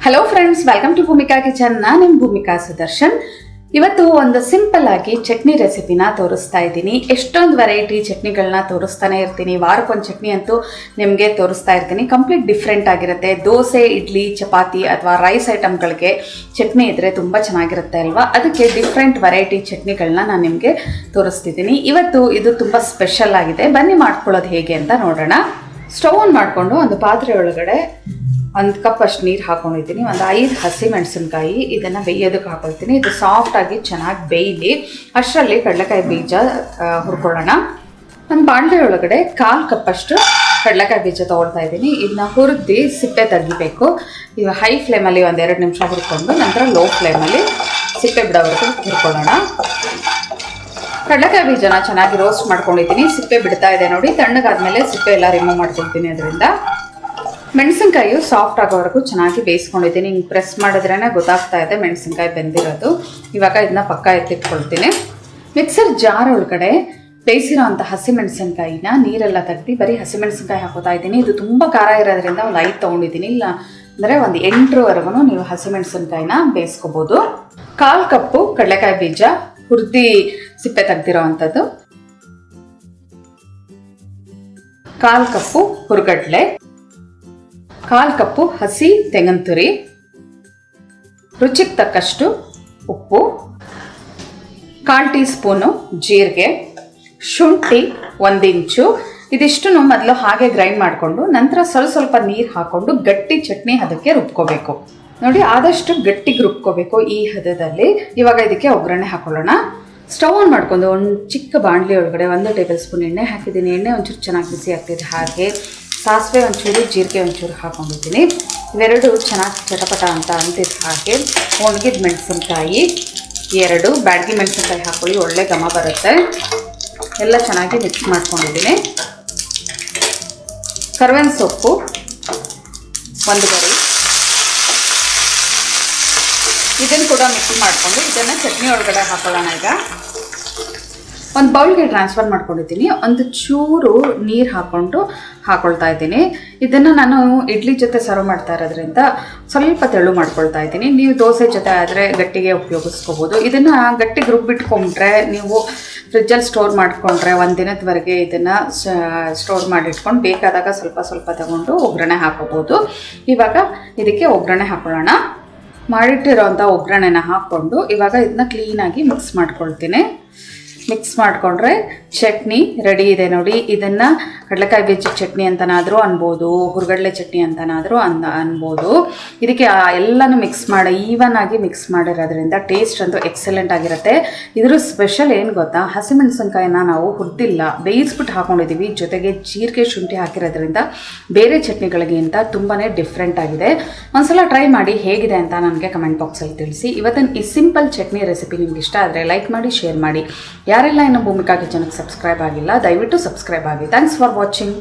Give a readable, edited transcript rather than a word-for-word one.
Hello friends, welcome to Bhoomika kitchen. ನಾನು ನಿಮ್ಮ ಭೂಮಿಕಾ ಸುದರ್ಶನ್. ಇವತ್ತು ಒಂದು ಸಿಂಪಲ್ ಆಗಿ ಚಟ್ನಿ ರೆಸಿಪಿನ ತೋರಿಸ್ತಾ ಇದ್ದೀನಿ. ಎಷ್ಟೊಂದು ವೆರೈಟಿ ಚಟ್ನಿಗಳನ್ನ ತೋರಿಸ್ತಾನೆ ಇರ್ತೀನಿ. ವಾರಕ್ಕೊಂದು ಚಟ್ನಿ ಅಂತೂ ನಿಮಗೆ ತೋರಿಸ್ತಾ ಇರ್ತೀನಿ. ಕಂಪ್ಲೀಟ್ ಡಿಫ್ರೆಂಟ್ ಆಗಿರುತ್ತೆ. ದೋಸೆ, ಇಡ್ಲಿ, ಚಪಾತಿ ಅಥವಾ ರೈಸ್ ಐಟಮ್ಗಳಿಗೆ ಚಟ್ನಿ ಇದ್ದರೆ ತುಂಬ ಚೆನ್ನಾಗಿರುತ್ತೆ ಅಲ್ವಾ? ಅದಕ್ಕೆ ಡಿಫ್ರೆಂಟ್ ವೆರೈಟಿ ಚಟ್ನಿಗಳನ್ನ ನಾನು ನಿಮಗೆ ತೋರಿಸ್ತಿದ್ದೀನಿ. ಇವತ್ತು ಇದು ತುಂಬ ಸ್ಪೆಷಲ್ ಆಗಿದೆ. ಬನ್ನಿ ಮಾಡ್ಕೊಳ್ಳೋದು ಹೇಗೆ ಅಂತ ನೋಡೋಣ. ಸ್ಟವ್ ಆನ್ ಮಾಡಿಕೊಂಡು ಒಂದು ಪಾತ್ರೆ ಒಳಗಡೆ 1 ಕಪ್ ಅಷ್ಟು ನೀರು ಹಾಕೊಂಡಿದ್ದೀನಿ. ಒಂದು 5 ಹಸಿಮೆಣಸಿನ್ಕಾಯಿ ಇದನ್ನು ಬೇಯೋದಕ್ಕೆ ಹಾಕೊಳ್ತೀನಿ. ಇದು ಸಾಫ್ಟಾಗಿ ಚೆನ್ನಾಗಿ ಬೇಯಲಿ. ಅಷ್ಟರಲ್ಲಿ ಕಡಲೆಕಾಯಿ ಬೀಜ ಹುರ್ಕೊಳ್ಳೋಣ. ಒಂದು ಬಾಣಲೆ ಒಳಗಡೆ 1/4 ಕಪ್ ಅಷ್ಟು ಕಡಲೆಕಾಯಿ ಬೀಜ ತೊಗೊಳ್ತಾ ಇದ್ದೀನಿ. ಇದನ್ನ ಹುರಿದು ಸಿಪ್ಪೆ ತೆಗಿಬೇಕು. ಈಗ ಹೈ ಫ್ಲೇಮಲ್ಲಿ 1-2 ನಿಮಿಷ ಹುರ್ಕೊಂಡು ನಂತರ ಲೋ ಫ್ಲೇಮಲ್ಲಿ ಸಿಪ್ಪೆ ಬಿಡೋವರೆಗೂ ಹುರ್ಕೊಳ್ಳೋಣ. ಕಡಲೆಕಾಯಿ ಬೀಜನ ಚೆನ್ನಾಗಿ ರೋಸ್ಟ್ ಮಾಡ್ಕೊಂಡಿದ್ದೀನಿ. ಸಿಪ್ಪೆ ಬಿಡ್ತಾ ಇದೆ ನೋಡಿ. ತಣ್ಣಗಾದ್ಮೇಲೆ ಸಿಪ್ಪೆ ಎಲ್ಲ ರಿಮೂವ್ ಮಾಡ್ಕೊಳ್ತೀನಿ. ಅದರಿಂದ ಮೆಣಸಿನ್ಕಾಯಿ ಸಾಫ್ಟ್ ಆಗೋವರೆಗೂ ಚೆನ್ನಾಗಿ ಬೇಯಿಸ್ಕೊಂಡಿದ್ದೀನಿ. ಹಿಂಗೆ ಪ್ರೆಸ್ ಮಾಡಿದ್ರೇ ಗೊತ್ತಾಗ್ತಾ ಇದೆ ಮೆಣಸಿನ್ಕಾಯಿ ಬೆಂದಿರೋದು. ಇವಾಗ ಇದನ್ನ ಪಕ್ಕ ಎತ್ತಿಟ್ಕೊಳ್ತೀನಿ. ಮಿಕ್ಸರ್ ಜಾರ್ ಒಳಗಡೆ ಬೇಯಿಸಿರೋ ಅಂಥ ಹಸಿಮೆಣಸಿನ್ಕಾಯಿನ ನೀರೆಲ್ಲ ತೆಗ್ದು ಬರೀ ಹಸಿಮೆಣಸಿನ್ಕಾಯಿ ಹಾಕೋತಾ ಇದ್ದೀನಿ. ಇದು ತುಂಬ ಖಾರ ಇರೋದ್ರಿಂದ ಒಂದು 5 ತೊಗೊಂಡಿದ್ದೀನಿ. ಇಲ್ಲ ಅಂದರೆ ಒಂದು 8ವರೆಗೂ ನೀವು ಹಸಿಮೆಣಸಿನ್ಕಾಯಿನ ಬೇಯಿಸ್ಕೋಬೋದು. 1/4 ಕಪ್ಪು ಕಡಲೆಕಾಯಿ ಬೀಜ ಹುರಿದು ಸಿಪ್ಪೆ ತೆಗ್ದಿರೋ ಅಂಥದ್ದು, 1/4 ಕಪ್ಪು ಹುರ್ಗಡ್ಲೆ, 1/4 ಕಪ್ಪು ಹಸಿ ತೆಂಗಿನ ತುರಿ, ರುಚಿಗೆ ತಕ್ಕಷ್ಟು ಉಪ್ಪು, 1/4 ಟೀ ಸ್ಪೂನು ಜೀರಿಗೆ, ಶುಂಠಿ 1 ಇಂಚು. ಇದಿಷ್ಟನ್ನು ಮೊದಲು ಹಾಗೆ ಗ್ರೈಂಡ್ ಮಾಡಿಕೊಂಡು ನಂತರ ಸ್ವಲ್ಪ ನೀರು ಹಾಕ್ಕೊಂಡು ಗಟ್ಟಿ ಚಟ್ನಿ ಅದಕ್ಕೆ ರುಬ್ಕೋಬೇಕು. ನೋಡಿ, ಆದಷ್ಟು ಗಟ್ಟಿಗೆ ರುಬ್ಕೋಬೇಕು ಈ ಹದದಲ್ಲಿ. ಇವಾಗ ಇದಕ್ಕೆ ಒಗ್ಗರಣೆ ಹಾಕೊಳ್ಳೋಣ. ಸ್ಟವ್ ಆನ್ ಮಾಡ್ಕೊಂಡು ಒಂದು ಚಿಕ್ಕ ಬಾಣಲಿ ಒಳಗಡೆ 1 ಟೇಬಲ್ ಸ್ಪೂನ್ ಎಣ್ಣೆ ಹಾಕಿದ್ದೀನಿ. ಎಣ್ಣೆ ಒಂಚೂರು ಚೆನ್ನಾಗಿ ಬಿಸಿ ಆಗ್ತಿದೆ. ಹಾಗೆ ಸಾಸಿವೆ ಒಂಚೂರು, ಜೀರಿಗೆ ಒಂಚೂರು ಹಾಕೊಂಡಿದ್ದೀನಿ. ಇವೆರಡು ಚೆನ್ನಾಗಿ ಚಟಪಟ ಅಂತ ಅಂತಿದ್ದು. ಹಾಗೆ ಒಣಗಿದ ಮೆಣಸಿನ್ಕಾಯಿ 2, ಬ್ಯಾಡಗಿ ಮೆಣಸಿನ್ಕಾಯಿ ಹಾಕೊಳ್ಳಿ, ಒಳ್ಳೆ ಘಮ ಬರುತ್ತೆ. ಎಲ್ಲ ಚೆನ್ನಾಗಿ ಮಿಕ್ಸ್ ಮಾಡ್ಕೊಂಡಿದ್ದೀನಿ. ಕರ್ಬೇವಿನ ಸೊಪ್ಪು 1 ಗರಿ, ಇದನ್ನು ಕೂಡ ಮಿಕ್ಸ್ ಮಾಡಿಕೊಂಡು ಇದನ್ನು ಚಟ್ನಿ ಒಳಗಡೆ ಹಾಕೊಳ್ಳೋಣ. ಈಗ ಒಂದು ಬೌಲ್ಗೆ ಟ್ರಾನ್ಸ್ಫರ್ ಮಾಡ್ಕೊಂಡಿದ್ದೀನಿ. ಒಂದು ಚೂರು ನೀರು ಹಾಕ್ಕೊಳ್ತಾ ಇದ್ದೀನಿ. ಇದನ್ನು ನಾನು ಇಡ್ಲಿ ಜೊತೆ ಸರ್ವ್ ಮಾಡ್ತಾ ಇರೋದ್ರಿಂದ ಸ್ವಲ್ಪ ತೆಳು ಮಾಡ್ಕೊಳ್ತಾ ಇದ್ದೀನಿ. ನೀವು ದೋಸೆ ಜೊತೆ ಆದರೆ ಗಟ್ಟಿಗೆ ಉಪಯೋಗಿಸ್ಕೋಬೋದು. ಇದನ್ನು ಗಟ್ಟಿಗೆ ರುಬ್ಬಿಟ್ಕೊಂಡ್ರೆ ನೀವು ಫ್ರಿಜ್ಜಲ್ಲಿ ಸ್ಟೋರ್ ಮಾಡಿಕೊಂಡ್ರೆ 1 ದಿನದವರೆಗೆ ಇದನ್ನು ಸ್ಟೋರ್ ಮಾಡಿಟ್ಕೊಂಡು ಬೇಕಾದಾಗ ಸ್ವಲ್ಪ ತಗೊಂಡು ಒಗ್ಗರಣೆ ಹಾಕೋಬೋದು. ಇವಾಗ ಇದಕ್ಕೆ ಒಗ್ಗರಣೆ ಹಾಕೊಳ್ಳೋಣ. ಮಾಡಿಟ್ಟಿರೋಂಥ ಒಗ್ಗರಣೆನ ಹಾಕ್ಕೊಂಡು ಇವಾಗ ಇದನ್ನ ಕ್ಲೀನಾಗಿ ಮಿಕ್ಸ್ ಮಾಡ್ಕೊಳ್ತೀನಿ. ಮಿಕ್ಸ್ ಮಾಡಿಕೊಂಡ್ರೆ ಚಟ್ನಿ ರೆಡಿ ಇದೆ ನೋಡಿ. ಇದನ್ನು ಕಡಲೆಕಾಯಿ ಬೀಜ ಚಟ್ನಿ ಅಂತನಾದರೂ ಅನ್ಬೋದು, ಹುರ್ಗಡ್ಲೆ ಚಟ್ನಿ ಅಂತನಾದರೂ ಅನ್ಬೋದು. ಇದಕ್ಕೆ ಎಲ್ಲನೂ ಮಿಕ್ಸ್ ಈವನ್ ಆಗಿ ಮಿಕ್ಸ್ ಮಾಡಿರೋದ್ರಿಂದ ಟೇಸ್ಟ್ ಅಂತೂ ಎಕ್ಸಲೆಂಟ್ ಆಗಿರುತ್ತೆ. ಇದ್ರ ಸ್ಪೆಷಲ್ ಏನು ಗೊತ್ತಾ, ಹಸಿಮೆಣಸಿನ್ಕಾಯಿನ ನಾವು ಹುರಿದಿಲ್ಲ, ಬೇಯಿಸ್ಬಿಟ್ಟು ಹಾಕೊಂಡಿದ್ದೀವಿ. ಜೊತೆಗೆ ಜೀರಿಗೆ, ಶುಂಠಿ ಹಾಕಿರೋದ್ರಿಂದ ಬೇರೆ ಚಟ್ನಿಗಳಿಗಿಂತ ತುಂಬಾ ಡಿಫ್ರೆಂಟ್ ಆಗಿದೆ. ಒಂದ್ಸಲ ಟ್ರೈ ಮಾಡಿ ಹೇಗಿದೆ ಅಂತ ನನಗೆ ಕಮೆಂಟ್ ಬಾಕ್ಸಲ್ಲಿ ತಿಳಿಸಿ. ಇವತ್ತಿನ ಈ ಸಿಂಪಲ್ ಚಟ್ನಿ ರೆಸಿಪಿ ನಿಮ್ಗೆ ಇಷ್ಟ ಆದರೆ ಲೈಕ್ ಮಾಡಿ, ಶೇರ್ ಮಾಡಿ. ಯಾರೆಲ್ಲ ಇನ್ನು ಭೂಮಿಕಾ ಕಿಚನ್ಗೆ ಸಬ್ಸ್ಕ್ರೈಬ್ ಆಗಿಲ್ಲ ದಯವಿಟ್ಟು ಸಬ್ಸ್ಕ್ರೈಬ್ ಆಗಿ. Thanks for watching.